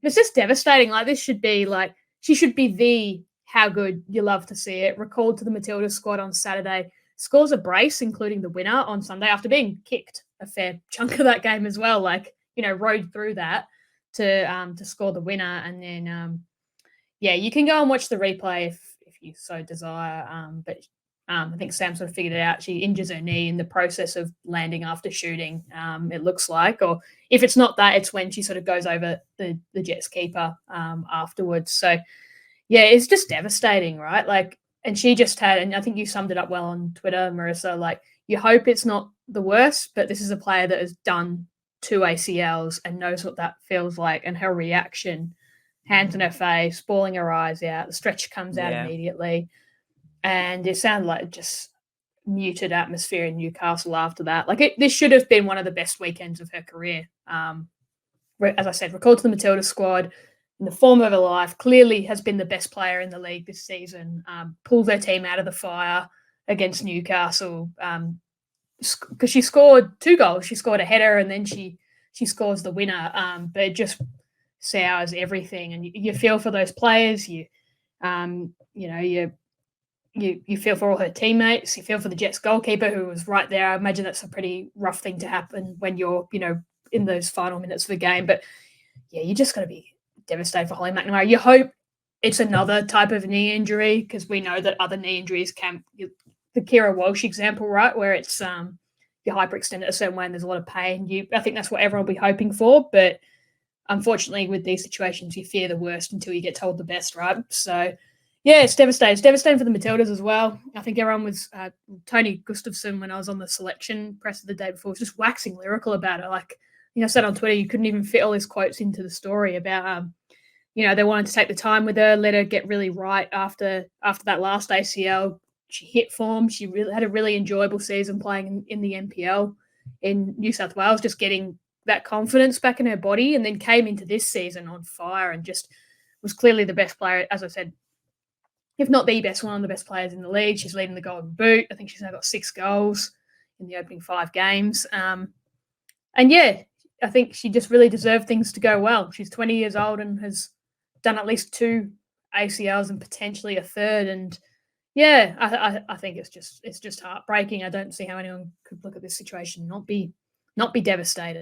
It's just devastating. Like, this should be like, she should be the how good you love to see it. Recalled to the Matildas squad on Saturday, scores a brace, including the winner on Sunday after being kicked a fair chunk of that game as well. Like, rode through that to score the winner. And then, yeah, you can go and watch the replay if you so desire. But I think Sam sort of figured it out. She injures her knee in the process of landing after shooting, it looks like. Or if it's not that, it's when she sort of goes over the Jets keeper afterwards. So, yeah, it's just devastating, right? Like, and she just had, and I think you summed it up well on Twitter, Marissa, like, you hope it's not the worst, but this is a player that has done 2 ACLs and knows what that feels like. And her reaction, hands in her face, bawling her eyes out, the stretcher comes out immediately. And it sounded like just muted atmosphere in Newcastle after that. Like, this should have been one of the best weekends of her career. As I said, recalled to the Matilda squad in the form of her life, clearly has been the best player in the league this season, pulled their team out of the fire against Newcastle because she scored 2 goals. She scored a header and then she scores the winner. But it just sours everything. And you feel for those players. You feel for all her teammates. You feel for the Jets goalkeeper who was right there. I imagine that's a pretty rough thing to happen when you're, in those final minutes of the game. But yeah, you just got to be devastated for Holly McNamara. You hope it's another type of knee injury because we know that other knee injuries can. The Kira Walsh example, right, where it's you hyperextend it a certain way and there's a lot of pain. I think that's what everyone will be hoping for. But unfortunately, with these situations, you fear the worst until you get told the best, right? So, yeah, it's devastating. It's devastating for the Matildas as well. I think everyone was Tony Gustafsson, when I was on the selection press the day before, was just waxing lyrical about it. Like, I said on Twitter, you couldn't even fit all his quotes into the story about, they wanted to take the time with her, let her get really right after that last ACL. She hit form. She really had a really enjoyable season playing in the NPL in New South Wales, just getting that confidence back in her body, and then came into this season on fire and just was clearly the best player, as I said, if not the best, one of the best players in the league. She's leading the Golden Boot. I think she's now got 6 goals in the opening 5 games. And yeah, I think she just really deserved things to go well. She's 20 years old and has done at least 2 ACLs and potentially a third. And yeah, I think it's just heartbreaking. I don't see how anyone could look at this situation and not be devastated.